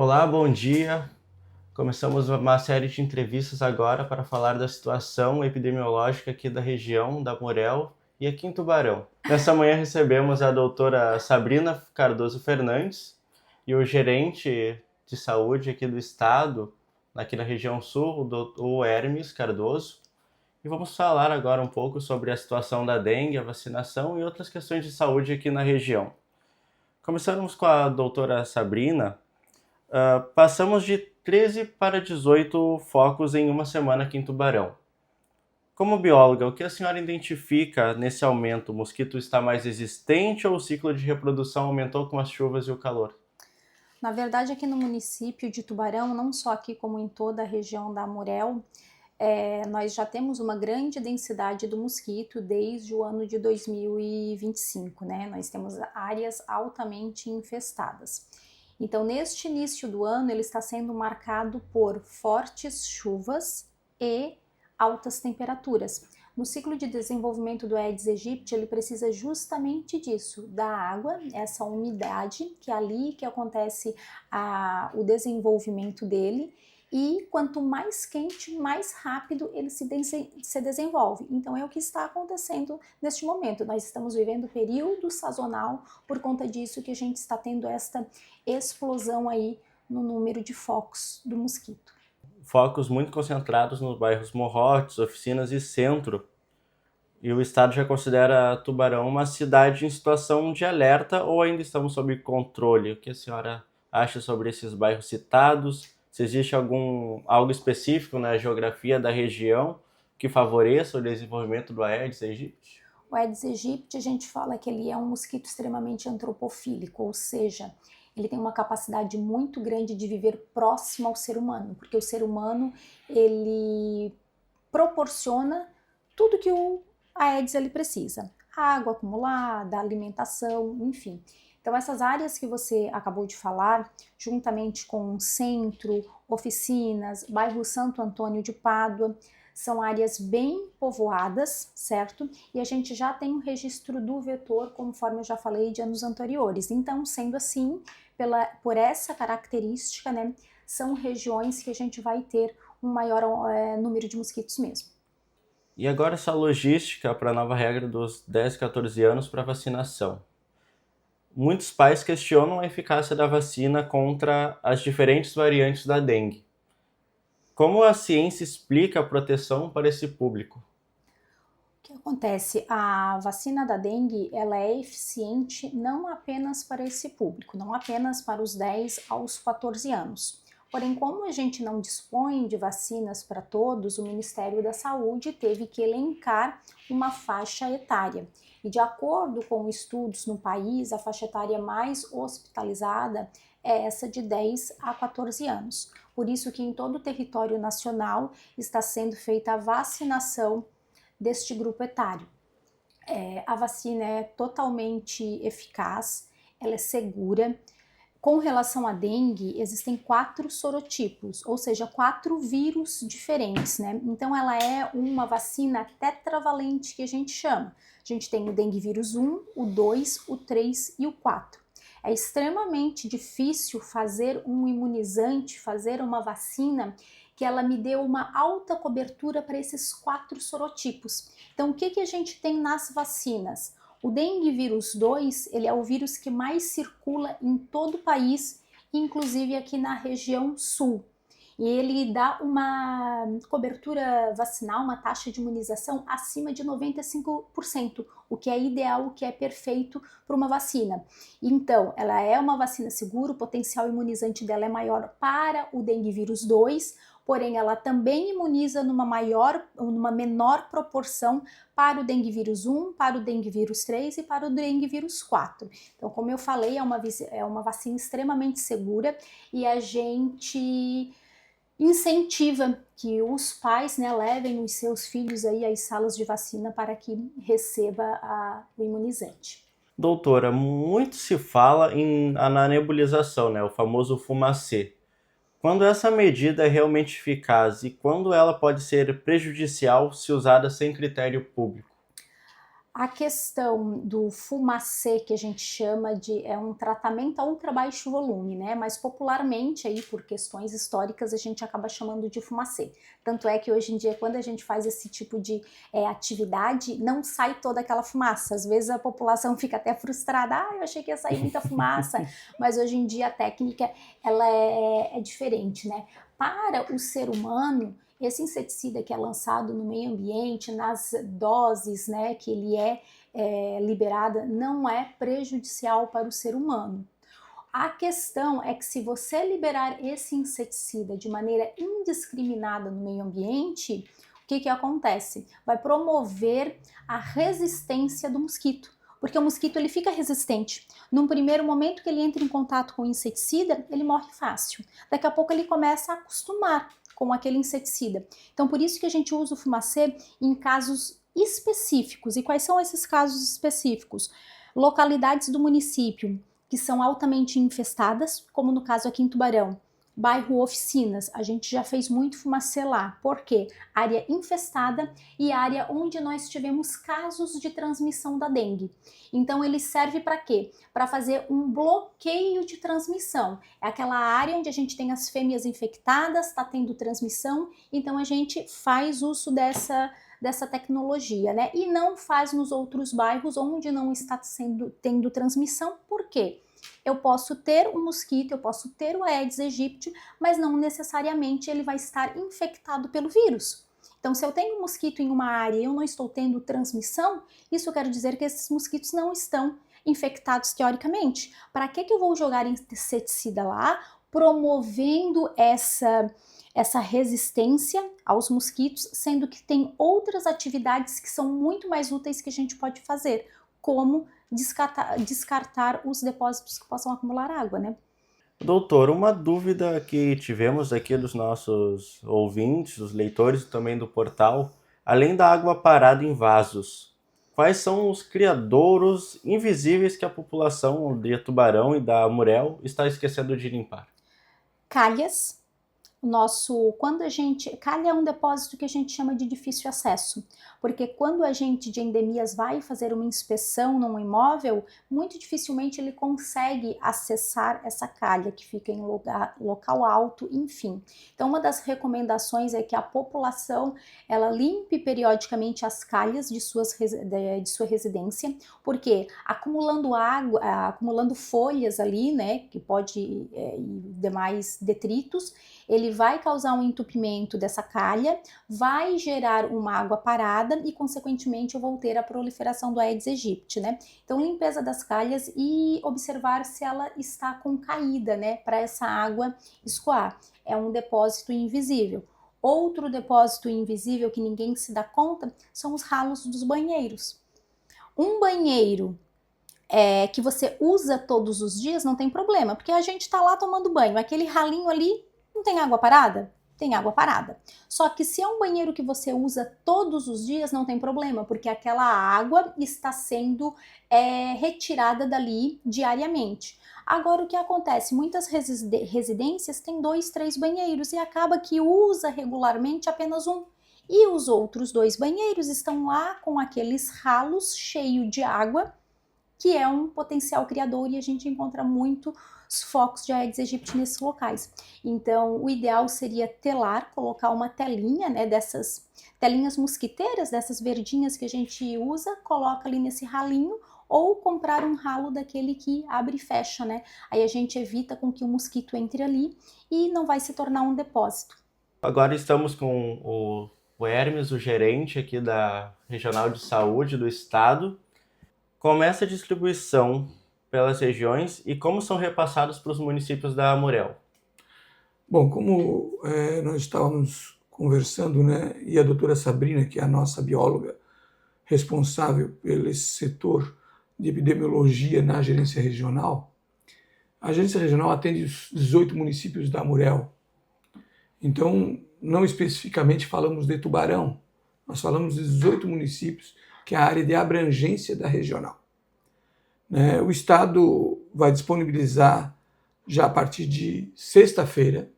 Olá, bom dia. Começamos uma série de entrevistas agora para falar da situação epidemiológica aqui da região da Morel e aqui em Tubarão. Nessa manhã recebemos a doutora Sabrina Cardoso Fernandes e o gerente de saúde aqui do estado, aqui na região sul, o Hermes Cardoso. E vamos falar agora um pouco sobre a situação da dengue, a vacinação e outras questões de saúde aqui na região. Começamos com a doutora Sabrina. Passamos de 13 para 18 focos em uma semana aqui em Tubarão. Como bióloga, o que a senhora identifica nesse aumento? O mosquito está mais resistente ou o ciclo de reprodução aumentou com as chuvas e o calor? Na verdade, aqui no município de Tubarão, não só aqui como em toda a região da Amurel, nós já temos uma grande densidade do mosquito desde o ano de 2025, né? Nós temos áreas altamente infestadas. Então, neste início do ano, ele está sendo marcado por fortes chuvas e altas temperaturas. No ciclo de desenvolvimento do Aedes aegypti, ele precisa justamente disso, da água, essa umidade, que é ali que acontece o desenvolvimento dele, e quanto mais quente, mais rápido ele se desenvolve. Então é o que está acontecendo neste momento. Nós estamos vivendo o período sazonal, por conta disso que a gente está tendo esta explosão aí no número de focos do mosquito. Focos muito concentrados nos bairros Morrotes, Oficinas e Centro. E o estado já considera Tubarão uma cidade em situação de alerta ou ainda estamos sob controle? O que a senhora acha sobre esses bairros citados? Se existe algo específico na geografia da região que favoreça o desenvolvimento do Aedes aegypti? O Aedes aegypti, a gente fala que ele é um mosquito extremamente antropofílico, ou seja, ele tem uma capacidade muito grande de viver próximo ao ser humano, porque o ser humano, ele proporciona tudo que o Aedes ele precisa. Água acumulada, alimentação, enfim. Então essas áreas que você acabou de falar, juntamente com o centro, oficinas, bairro Santo Antônio de Pádua, são áreas bem povoadas, certo? E a gente já tem um registro do vetor, conforme eu já falei, de anos anteriores. Então, sendo assim, por essa característica, né, são regiões que a gente vai ter um maior número de mosquitos mesmo. E agora essa logística para a nova regra dos 10, 14 anos para vacinação. Muitos pais questionam a eficácia da vacina contra as diferentes variantes da dengue. Como a ciência explica a proteção para esse público? O que acontece? A vacina da dengue, ela é eficiente não apenas para esse público, não apenas para os 10 aos 14 anos. Porém, como a gente não dispõe de vacinas para todos, o Ministério da Saúde teve que elencar uma faixa etária. E de acordo com estudos no país, a faixa etária mais hospitalizada é essa de 10 a 14 anos. Por isso que em todo o território nacional está sendo feita a vacinação deste grupo etário. A vacina é totalmente eficaz, ela é segura. Com relação à dengue, existem 4 sorotipos, ou seja, 4 vírus diferentes, né? Então ela é uma vacina tetravalente que a gente chama. A gente tem o dengue vírus 1, o 2, o 3 e o 4. É extremamente difícil fazer um imunizante, fazer uma vacina que ela me dê uma alta cobertura para esses 4 sorotipos. Então, o que a gente tem nas vacinas? O dengue vírus 2, ele é o vírus que mais circula em todo o país, inclusive aqui na região sul. E ele dá uma cobertura vacinal, uma taxa de imunização acima de 95%, o que é ideal, o que é perfeito para uma vacina. Então, ela é uma vacina segura, o potencial imunizante dela é maior para o dengue vírus 2, porém ela também imuniza numa menor proporção para o dengue vírus 1, para o dengue vírus 3 e para o dengue vírus 4. Então, como eu falei, é uma vacina extremamente segura e a gente incentiva que os pais, né, levem os seus filhos aí às salas de vacina para que receba o imunizante. Doutora, muito se fala na nebulização, né, o famoso fumacê. Quando essa medida é realmente eficaz e quando ela pode ser prejudicial se usada sem critério público? A questão do fumacê, que a gente chama de um tratamento a ultra baixo volume, né? Mas popularmente aí por questões históricas a gente acaba chamando de fumacê. Tanto é que hoje em dia quando a gente faz esse tipo de atividade não sai toda aquela fumaça. Às vezes a população fica até frustrada, eu achei que ia sair muita fumaça, mas hoje em dia a técnica ela é diferente, né? Para o ser humano, esse inseticida que é lançado no meio ambiente, nas doses, né, que ele liberada, não é prejudicial para o ser humano. A questão é que se você liberar esse inseticida de maneira indiscriminada no meio ambiente, o que acontece? Vai promover a resistência do mosquito. Porque o mosquito ele fica resistente. Num primeiro momento que ele entra em contato com o inseticida, ele morre fácil. Daqui a pouco ele começa a acostumar com aquele inseticida. Então, por isso que a gente usa o fumacê em casos específicos. E quais são esses casos específicos? Localidades do município que são altamente infestadas, como no caso aqui em Tubarão. Bairro Oficinas, a gente já fez muito fumacê lá. Por quê? Área infestada e área onde nós tivemos casos de transmissão da dengue. Então ele serve para quê? Para fazer um bloqueio de transmissão. É aquela área onde a gente tem as fêmeas infectadas, está tendo transmissão, então a gente faz uso dessa tecnologia, né? E não faz nos outros bairros onde não está tendo transmissão. Por quê? Eu posso ter um mosquito, eu posso ter o Aedes aegypti, mas não necessariamente ele vai estar infectado pelo vírus. Então, se eu tenho um mosquito em uma área e eu não estou tendo transmissão, isso quer dizer que esses mosquitos não estão infectados teoricamente. Para que eu vou jogar inseticida lá, promovendo essa resistência aos mosquitos, sendo que tem outras atividades que são muito mais úteis que a gente pode fazer, como descartar os depósitos que possam acumular água, né? Doutor, uma dúvida que tivemos aqui dos nossos ouvintes, dos leitores e também do portal, além da água parada em vasos, quais são os criadouros invisíveis que a população de Tubarão e da Murel está esquecendo de limpar? Calhas. Calha é um depósito que a gente chama de difícil acesso, porque quando a gente de endemias vai fazer uma inspeção num imóvel, muito dificilmente ele consegue acessar essa calha que fica em local alto, enfim. Então uma das recomendações é que a população ela limpe periodicamente as calhas de sua residência, porque acumulando água, acumulando folhas ali, né, que pode e demais detritos, ele vai causar um entupimento dessa calha, vai gerar uma água parada e, consequentemente, eu vou ter a proliferação do Aedes aegypti, né? Então, limpeza das calhas e observar se ela está com caída, né? Para essa água escoar. É um depósito invisível. Outro depósito invisível que ninguém se dá conta são os ralos dos banheiros. Um banheiro que você usa todos os dias não tem problema, porque a gente está lá tomando banho, aquele ralinho ali não tem água parada? Tem água parada. Só que se é um banheiro que você usa todos os dias, não tem problema, porque aquela água está sendo retirada dali diariamente. Agora, o que acontece? Muitas residências têm 2, 3 banheiros e acaba que usa regularmente apenas um. E os outros 2 banheiros estão lá com aqueles ralos cheios de água, que é um potencial criador, e a gente encontra muito focos de Aedes aegypti nesses locais. Então, o ideal seria telar, colocar uma telinha, né, dessas telinhas mosquiteiras, dessas verdinhas que a gente usa, coloca ali nesse ralinho, ou comprar um ralo daquele que abre e fecha, né? Aí a gente evita com que o mosquito entre ali e não vai se tornar um depósito. Agora estamos com o Hermes, o gerente aqui da Regional de Saúde do Estado. Como é essa distribuição pelas regiões e como são repassados para os municípios da Murel? Bom, como nós estávamos conversando, né, e a doutora Sabrina, que é a nossa bióloga responsável pelo setor de epidemiologia na gerência regional, a gerência regional atende os 18 municípios da Murel. Então, não especificamente falamos de Tubarão, nós falamos de 18 municípios, que é a área de abrangência da regional. O Estado vai disponibilizar já a partir de sexta-feira,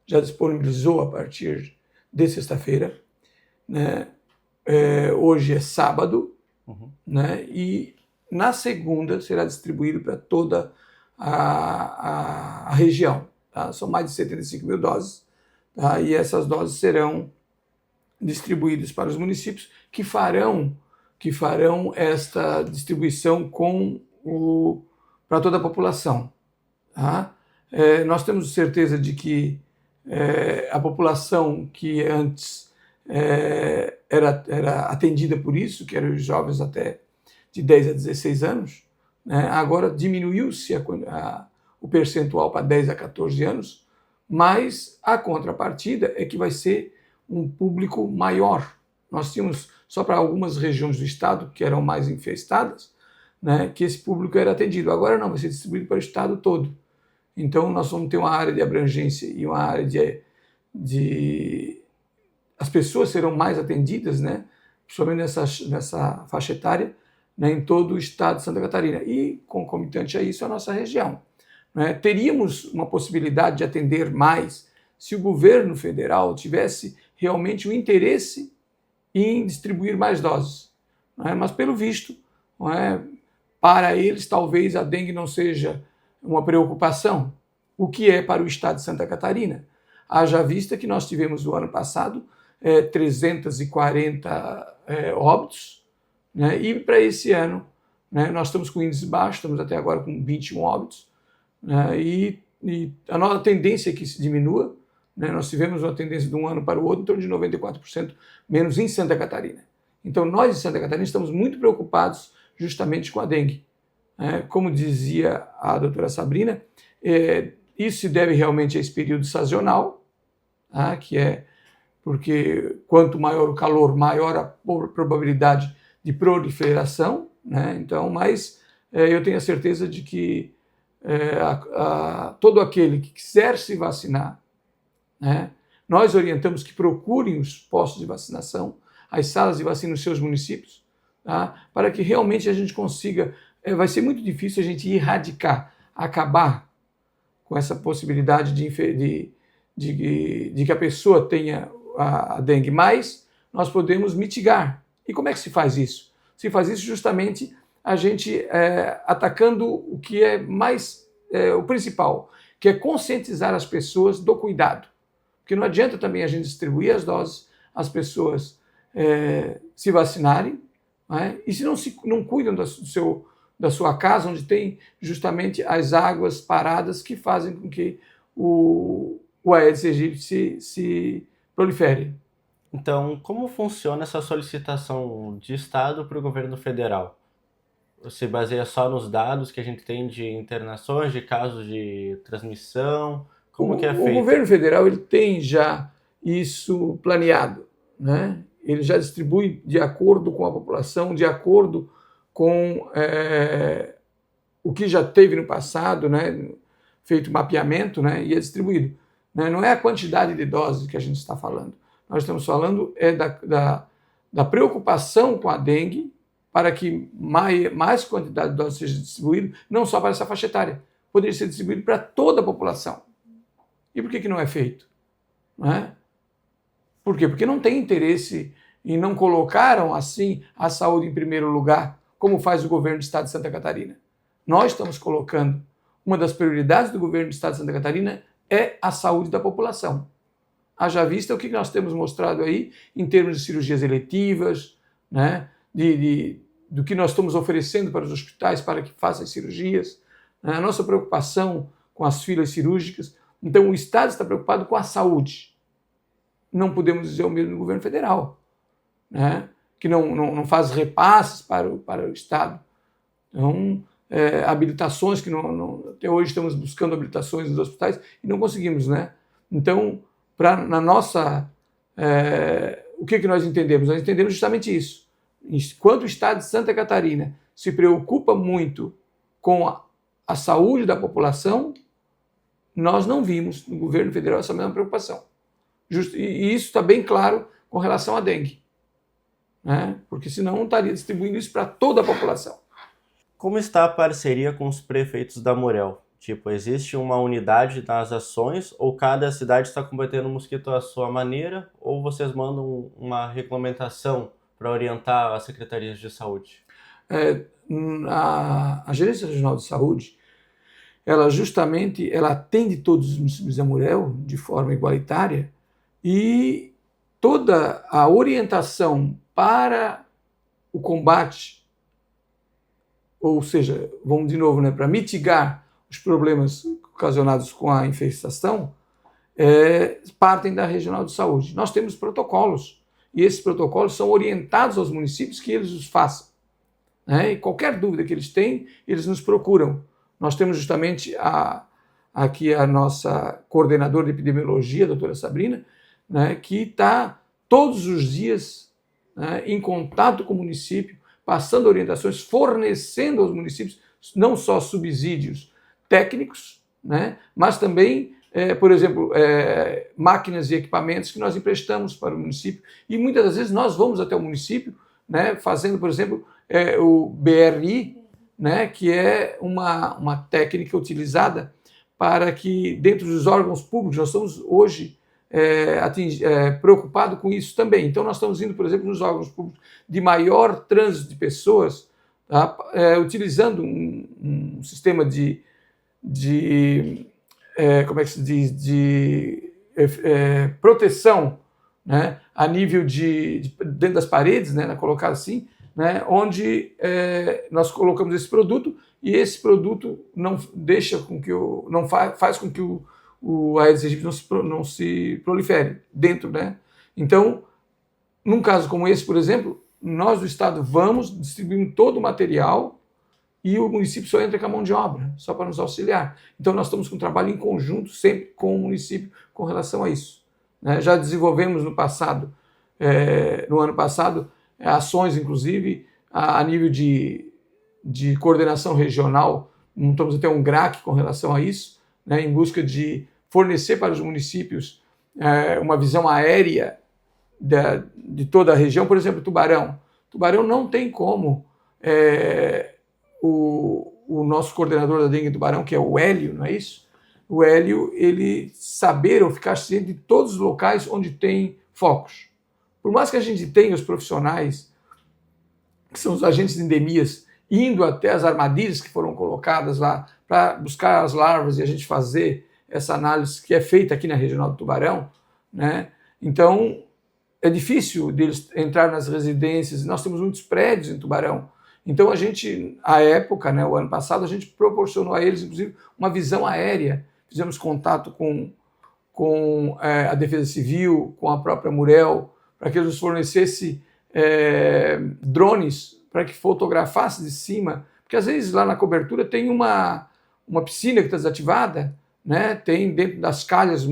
já disponibilizou a partir de sexta-feira, hoje é sábado, Uhum. né? E na segunda será distribuído para toda a região. Tá? São mais de 75 mil doses, tá? E essas doses serão distribuídas para os municípios que farão esta distribuição para toda a população. Tá? Nós temos certeza de que a população que antes era atendida por isso, que eram os jovens até de 10 a 16 anos, né? Agora diminuiu-se o percentual para 10 a 14 anos, mas a contrapartida é que vai ser um público maior. Nós tínhamos, só para algumas regiões do estado que eram mais infestadas, né, que esse público era atendido. Agora não, vai ser distribuído para o estado todo. Então nós vamos ter uma área de abrangência e uma área as pessoas serão mais atendidas, né, principalmente nessa faixa etária, né, em todo o estado de Santa Catarina. E, concomitante a isso, a nossa região. Né? Teríamos uma possibilidade de atender mais se o governo federal tivesse realmente o interesse em distribuir mais doses. Né? Mas, pelo visto, para eles, talvez a dengue não seja uma preocupação, o que é para o estado de Santa Catarina. Haja vista que nós tivemos no ano passado 340 óbitos, né? E para esse ano, né, nós estamos com índices baixos, estamos até agora com 21 óbitos, né? E a nossa tendência é que se diminua, né? Nós tivemos uma tendência de um ano para o outro em torno de 94% menos em Santa Catarina. Então nós em Santa Catarina estamos muito preocupados justamente com a dengue. Como dizia a doutora Sabrina, isso se deve realmente a esse período sazonal, tá? Que é porque quanto maior o calor, maior a probabilidade de proliferação, né? Então, mas eu tenho a certeza de que todo aquele que quiser se vacinar, né, nós orientamos que procurem os postos de vacinação, as salas de vacina nos seus municípios, tá? Para que realmente a gente consiga. Vai ser muito difícil a gente erradicar, acabar com essa possibilidade de que a pessoa tenha a dengue, mas nós podemos mitigar. E como é que se faz isso? Se faz isso justamente a gente atacando o que é mais o principal, que é conscientizar as pessoas do cuidado. Porque não adianta também a gente distribuir as doses, as pessoas se vacinarem, né? E se não cuidam da sua casa, onde tem justamente as águas paradas que fazem com que o Aedes aegypti se prolifere. Então, como funciona essa solicitação de Estado para o governo federal? Você baseia só nos dados que a gente tem de internações, de casos de transmissão? Como que é feito? O governo federal ele tem já isso planeado, né? Ele já distribui de acordo com a população, de acordo com o que já teve no passado, né? Feito mapeamento, né? E é distribuído. Né? Não é a quantidade de doses que a gente está falando. Nós estamos falando da preocupação com a dengue para que mais quantidade de doses seja distribuída, não só para essa faixa etária, poderia ser distribuído para toda a população. E por que não é feito? Não é? Por quê? Porque não tem interesse e não colocaram assim a saúde em primeiro lugar, como faz o governo do estado de Santa Catarina. Nós estamos colocando uma das prioridades do governo do estado de Santa Catarina é a saúde da população. Haja vista o que nós temos mostrado aí em termos de cirurgias eletivas, né? Do que nós estamos oferecendo para os hospitais para que façam as cirurgias, né? A nossa preocupação com as filas cirúrgicas. Então, o Estado está preocupado com a saúde. Não podemos dizer o mesmo do governo federal, né? Que não faz repasses para o Estado. Então, habilitações que até hoje estamos buscando habilitações nos hospitais e não conseguimos, né? Então, na nossa... o que nós entendemos? Nós entendemos justamente isso. Enquanto o Estado de Santa Catarina se preocupa muito com a saúde da população, nós não vimos no governo federal essa mesma preocupação. E isso está bem claro com relação à dengue, né? Porque senão não estaria distribuindo isso para toda a população. Como está a parceria com os prefeitos da Morel? Tipo, existe uma unidade nas ações ou cada cidade está combatendo o mosquito à sua maneira ou vocês mandam uma regulamentação para orientar as secretarias de saúde? A Gerência Regional de Saúde, ela atende todos os municípios da Amurel de forma igualitária, e toda a orientação para o combate, ou seja, vamos de novo, para mitigar os problemas ocasionados com a infestação, partem da Regional de Saúde. Nós temos protocolos, e esses protocolos são orientados aos municípios que eles os façam. E qualquer dúvida que eles têm, eles nos procuram. Nós temos justamente aqui a nossa coordenadora de epidemiologia, a doutora Sabrina, que está todos os dias em contato com o município, passando orientações, fornecendo aos municípios não só subsídios técnicos, mas também, por exemplo, máquinas e equipamentos que nós emprestamos para o município. E muitas das vezes nós vamos até o município, fazendo, por exemplo, o BRI, que é uma técnica utilizada para que, dentro dos órgãos públicos, nós estamos hoje preocupados com isso também. Então, nós estamos indo, por exemplo, nos órgãos públicos de maior trânsito de pessoas, utilizando um sistema como é que se diz, de proteção, a nível dentro das paredes, colocar assim, onde nós colocamos esse produto, e esse produto não deixa com que faz com que o Aedes aegypti não se prolifere dentro, Então, num caso como esse, por exemplo, nós do Estado vamos distribuindo todo o material e o município só entra com a mão de obra, só para nos auxiliar. Então, nós estamos com um trabalho em conjunto sempre com o município com relação a isso. Já desenvolvemos no ano passado, ações, inclusive, a nível de coordenação regional. Montamos até um GRAC com relação a isso, em busca de fornecer para os municípios uma visão aérea de toda a região. Por exemplo, Tubarão. Tubarão não tem como o nosso coordenador da dengue em Tubarão, que é o Hélio, não é isso? O Hélio, ele saber ou ficar ciente de todos os locais onde tem focos. Por mais que a gente tenha os profissionais, que são os agentes de endemias, indo até as armadilhas que foram colocadas lá para buscar as larvas e a gente fazer essa análise que é feita aqui na Regional do Tubarão, Então, é difícil deles entrar nas residências. Nós temos muitos prédios em Tubarão. Então, à época, o ano passado, a gente proporcionou a eles, inclusive, uma visão aérea. Fizemos contato com a Defesa Civil, com a própria Murel, para que eles nos fornecessem drones para que fotografasse de cima, porque às vezes lá na cobertura tem uma piscina que está desativada, tem dentro das calhas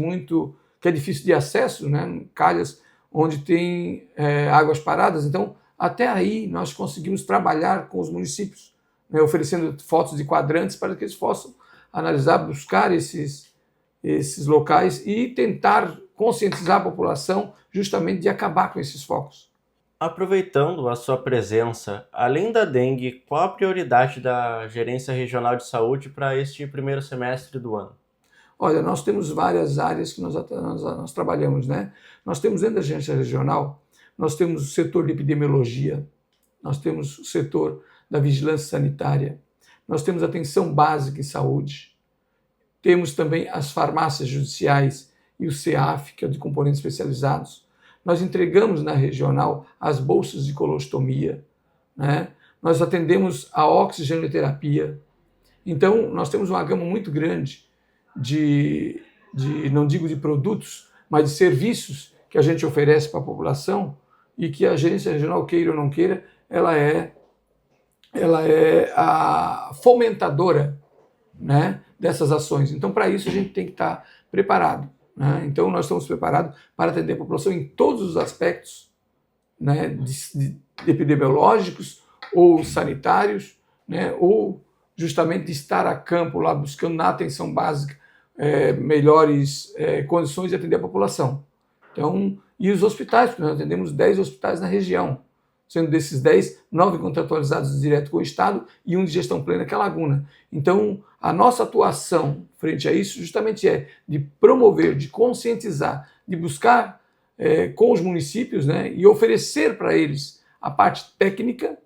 que é difícil de acesso, calhas onde tem águas paradas. Então, até aí nós conseguimos trabalhar com os municípios, oferecendo fotos de quadrantes para que eles possam analisar, buscar esses locais e tentar conscientizar a população justamente de acabar com esses focos. Aproveitando a sua presença, além da dengue, qual a prioridade da Gerência Regional de Saúde para este primeiro semestre do ano? Olha, nós temos várias áreas que nós trabalhamos, Nós temos dentro da Gerência Regional, nós temos o setor de epidemiologia, nós temos o setor da vigilância sanitária, nós temos atenção básica em saúde, temos também as farmácias judiciais e o CEAF, que é de componentes especializados. Nós entregamos na regional as bolsas de colostomia, Nós atendemos a oxigenoterapia. Então, nós temos uma gama muito grande não digo de produtos, mas de serviços que a gente oferece para a população e que a gerência regional, queira ou não queira, ela é a fomentadora, dessas ações. Então, para isso, a gente tem que estar preparado. Então, nós estamos preparados para atender a população em todos os aspectos, de epidemiológicos ou sanitários, ou justamente de estar a campo lá buscando na atenção básica melhores condições de atender a população. Então, e os hospitais, porque nós atendemos 10 hospitais na região, sendo desses 10, 9 contratualizados direto com o Estado e um de gestão plena, que é a Laguna. Então, a nossa atuação frente a isso justamente é de promover, de conscientizar, de buscar com os municípios, e oferecer para eles a parte técnica,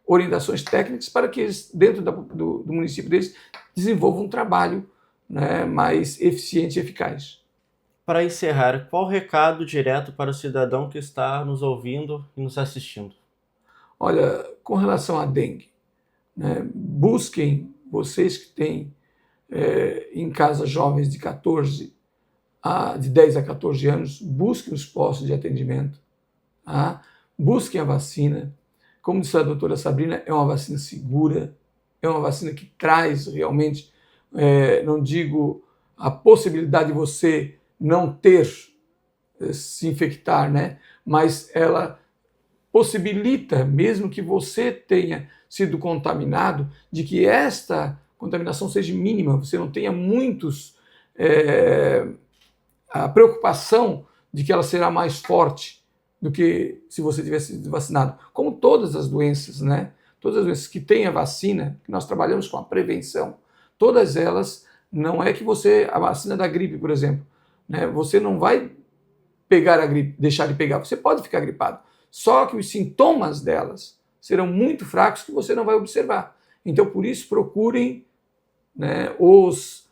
orientações técnicas, para que eles, dentro do município deles, desenvolvam um trabalho, né, mais eficiente e eficaz. Para encerrar, qual o recado direto para o cidadão que está nos ouvindo e nos assistindo? Olha, com relação à dengue, né, busquem, vocês que têm em casa jovens de 10 a 14 anos, busquem os postos de atendimento, tá? Busquem a vacina. Como disse a doutora Sabrina, é uma vacina segura, é uma vacina que traz realmente, não digo a possibilidade de você não ter se infectar, né? Mas ela possibilita, mesmo que você tenha sido contaminado, de que esta contaminação seja mínima, você não tenha a preocupação de que ela será mais forte do que se você tivesse sido vacinado. Como todas as doenças, né? Todas as doenças que têm a vacina, que nós trabalhamos com a prevenção, todas elas, não é que a vacina da gripe, por exemplo, né? Você não vai pegar a gripe, deixar de pegar, você pode ficar gripado, só que os sintomas delas serão muito fracos que você não vai observar. Então, por isso, procurem, né, os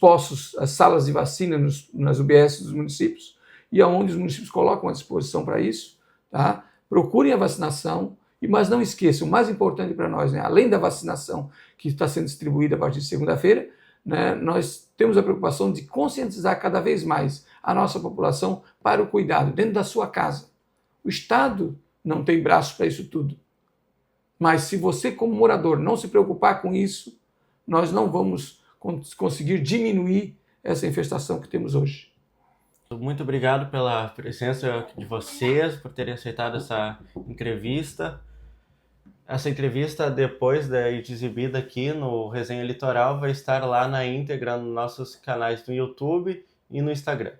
postos, as salas de vacina nas UBS dos municípios, e aonde os municípios colocam à disposição para isso, tá? Procurem a vacinação, mas não esqueçam, o mais importante para nós, né, além da vacinação que está sendo distribuída a partir de segunda-feira, né, nós temos a preocupação de conscientizar cada vez mais a nossa população para o cuidado dentro da sua casa. O Estado não tem braço para isso tudo. Mas se você, como morador, não se preocupar com isso, nós não vamos conseguir diminuir essa infestação que temos hoje. Muito obrigado pela presença de vocês, por terem aceitado essa entrevista. Essa entrevista, depois de exibida aqui no Resenha Litoral, vai estar lá na íntegra nos nossos canais no YouTube e no Instagram.